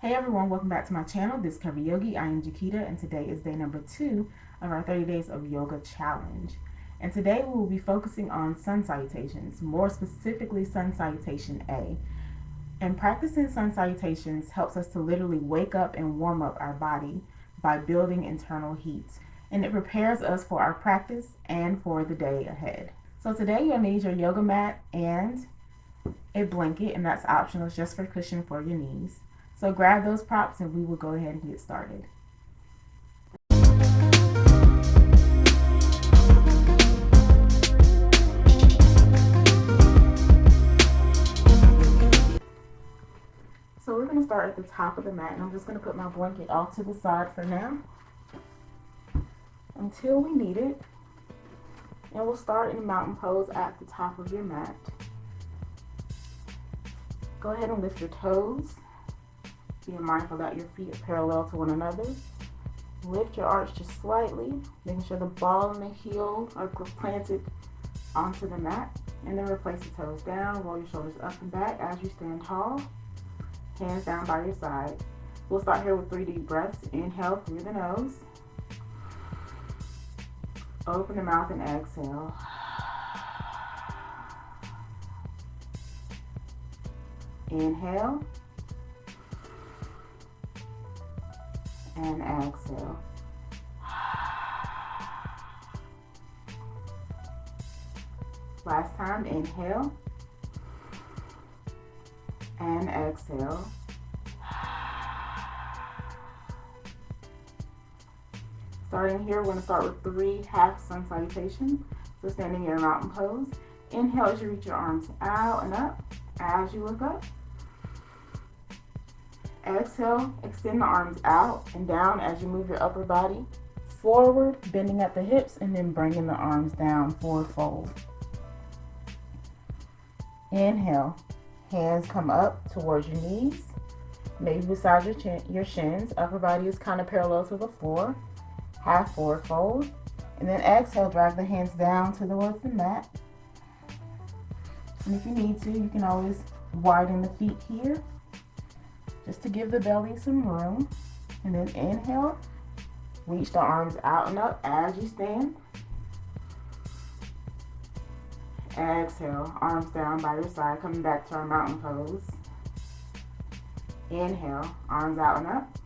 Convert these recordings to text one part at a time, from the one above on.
Hey everyone, welcome back to my channel, This Curvi Yogi. I am Jakita, and today is day number 2 of our 30 Days of Yoga Challenge. And today we will be focusing on Sun Salutations, more specifically Sun Salutation A. And practicing Sun Salutations helps us to literally wake up and warm up our body by building internal heat. And it prepares us for our practice and for the day ahead. So today you'll need your yoga mat and a blanket, and that's optional, it's just for cushion for your knees. So grab those props and we will go ahead and get started. So we're going to start at the top of the mat, and I'm just going to put my blanket off to the side for now until we need it. And we'll start in mountain pose at the top of your mat. Go ahead and lift your toes. Being mindful that your feet are parallel to one another. Lift your arch just slightly, making sure the ball and the heel are planted onto the mat. And then replace the toes down, roll your shoulders up and back as you stand tall. Hands down by your side. We'll start here with 3 deep breaths. Inhale through the nose. Open the mouth and exhale. Inhale. And exhale. Last time, inhale and exhale. Starting here, we're going to start with 3 half sun salutations. So standing in your mountain pose. Inhale as you reach your arms out and up as you look up. Exhale, extend the arms out and down as you move your upper body forward, bending at the hips, and then bringing the arms down, forward fold. Inhale, hands come up towards your knees, maybe beside your shins. Upper body is kind of parallel to the floor, half forward fold. And then exhale, drag the hands down towards the mat. And if you need to, you can always widen the feet here, just to give the belly some room. And then inhale, reach the arms out and up as you stand. Exhale, arms down by your side, coming back to our mountain pose. Inhale, arms out and up.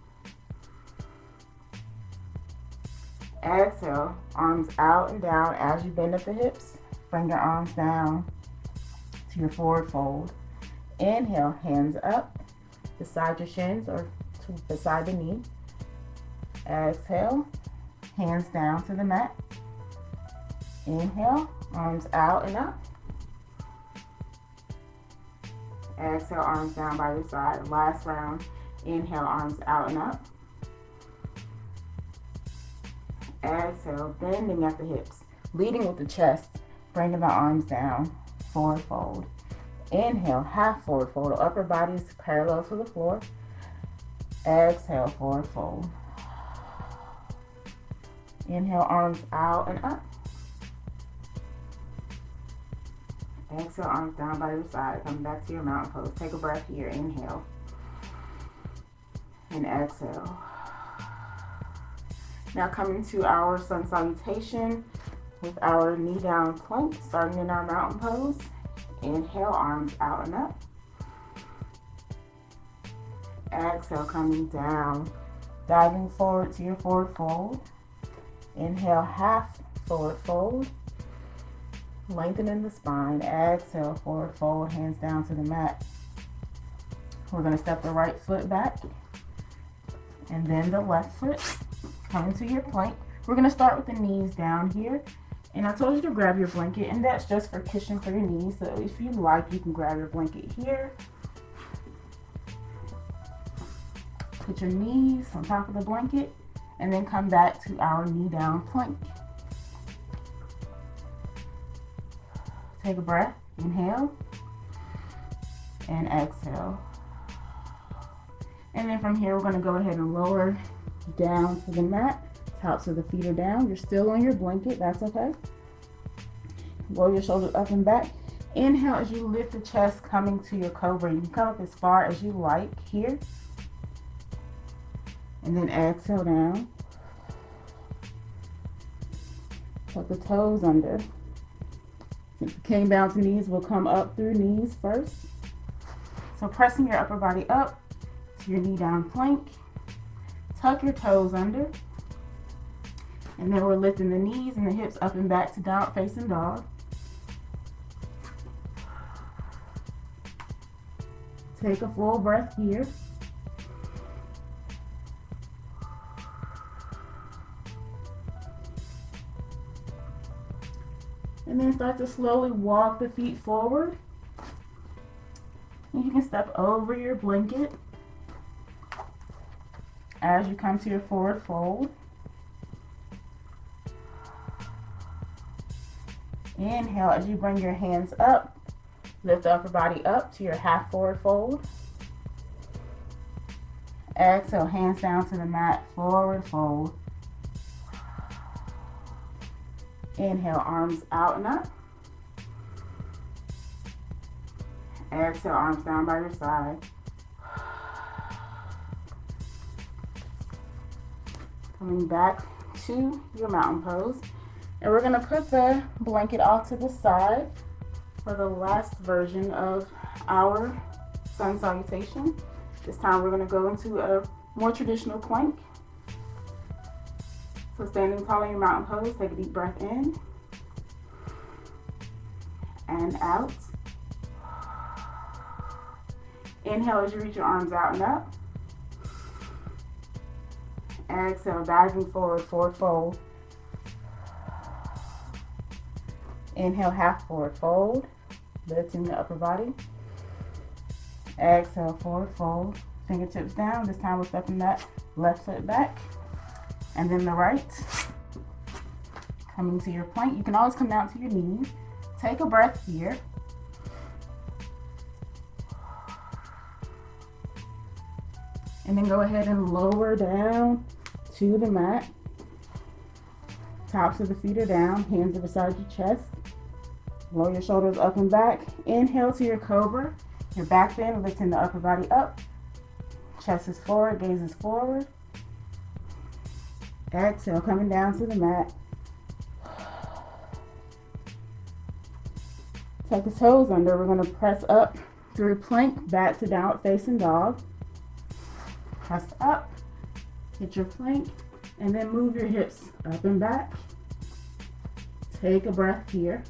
Exhale, arms out and down as you bend at the hips. Bring your arms down to your forward fold. Inhale, hands up beside your shins or beside the knee. Exhale, hands down to the mat. Inhale, arms out and up. Exhale, arms down by your side. Last round. Inhale, arms out and up. Exhale, bending at the hips, leading with the chest, bringing the arms down, forward fold. Inhale, half forward fold. Upper body is parallel to the floor. Exhale, forward fold. Inhale, arms out and up. Exhale, arms down by your side. Coming back to your mountain pose. Take a breath here. Inhale. And exhale. Now coming to our sun salutation with our knee down plank, starting in our mountain pose. Inhale, arms out and up. Exhale, coming down, diving forward to your forward fold. Inhale, half forward fold. Lengthening the spine. Exhale, forward fold, hands down to the mat. We're going to step the right foot back and then the left foot. Coming to your plank. We're going to start with the knees down here. And I told you to grab your blanket, and that's just for cushion for your knees. So if you like, you can grab your blanket here. Put your knees on top of the blanket, and then come back to our knee down plank. Take a breath. Inhale. And exhale. And then from here, we're going to go ahead and lower down to the mat. Tops of the feet are down. You're still on your blanket. That's okay. Roll your shoulders up and back. Inhale as you lift the chest, coming to your cobra. You can come up as far as you like here. And then exhale down. Tuck the toes under. If you came down to knees, we'll come up through knees first. So pressing your upper body up to your knee down plank. Tuck your toes under. And then we're lifting the knees and the hips up and back to downward facing dog. Take a full breath here. And then start to slowly walk the feet forward. And you can step over your blanket as you come to your forward fold. Inhale as you bring your hands up. Lift the upper body up to your half forward fold. Exhale, hands down to the mat, forward fold. Inhale, arms out and up. Exhale, arms down by your side. Coming back to your mountain pose. And we're going to put the blanket off to the side for the last version of our sun salutation. This time we're going to go into a more traditional plank. So standing tall in your mountain pose, take a deep breath in and out. Inhale as you reach your arms out and up. Exhale, diving forward, forward fold. Inhale, half forward fold, lifting the upper body. Exhale, forward fold, fingertips down. This time we're stepping that left foot back. And then the right. Coming to your plank. You can always come down to your knees. Take a breath here. And then go ahead and lower down to the mat. Tops of the feet are down, hands are beside your chest. Roll your shoulders up and back. Inhale to your cobra. Your back bend, lifting the upper body up. Chest is forward, gaze is forward. Exhale, coming down to the mat. Tuck the toes under. We're going to press up through plank, back to downward facing dog. Press up, hit your plank, and then move your hips up and back. Take a breath here.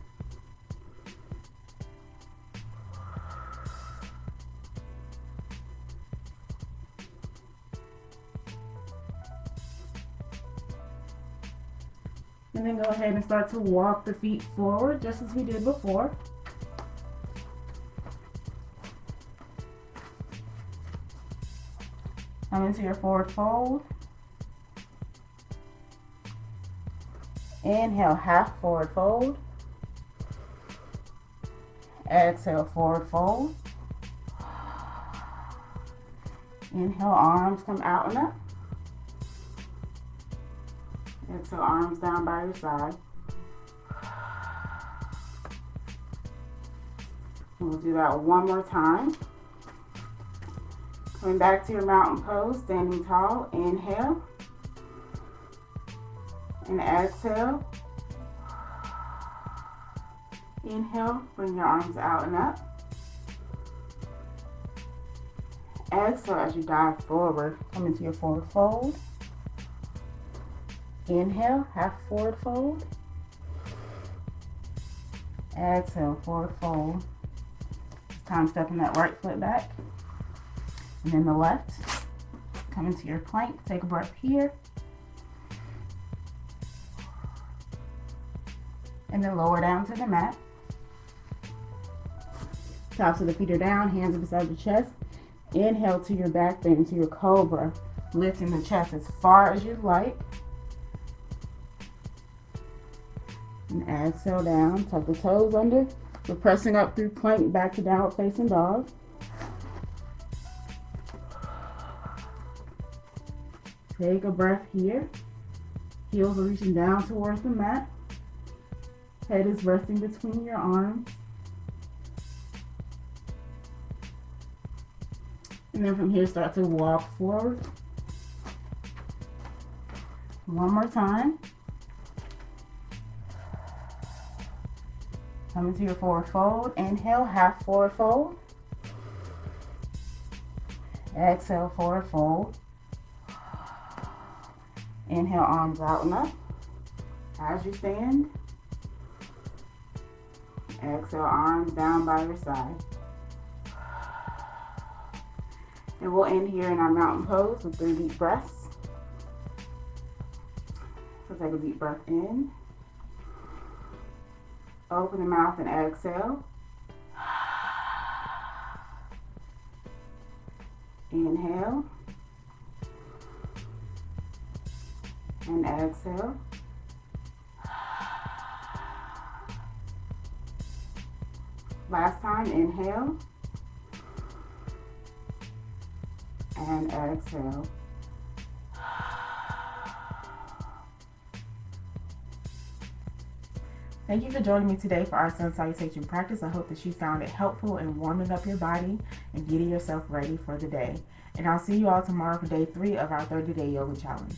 And then go ahead and start to walk the feet forward just as we did before. Come into your forward fold. Inhale, half forward fold. Exhale, forward fold. Inhale, arms come out and up. Exhale, arms down by your side. And we'll do that one more time. Coming back to your mountain pose, standing tall. Inhale. And exhale. Inhale, bring your arms out and up. Exhale as you dive forward. Come into your forward fold. Inhale, half forward fold. Exhale, forward fold. This time stepping that right foot back. And then the left. Come into your plank. Take a breath here. And then lower down to the mat. Tops of the feet are down, hands are beside the chest. Inhale to your back bend, to your cobra. Lifting the chest as far as you'd like. And exhale down, tuck the toes under. We're pressing up through plank, back to downward facing dog. Take a breath here. Heels are reaching down towards the mat. Head is resting between your arms. And then from here, start to walk forward. One more time. Come into your forward fold. Inhale, half forward fold. Exhale, forward fold. Inhale, arms out and up as you stand. Exhale, arms down by your side. And we'll end here in our mountain pose with 3 deep breaths. So take a deep breath in. Open the mouth and exhale. Inhale. And exhale. Last time, inhale. And exhale. Thank you for joining me today for our Sun Salutation practice. I hope that you found it helpful in warming up your body and getting yourself ready for the day. And I'll see you all tomorrow for day 3 of our 30-day yoga challenge.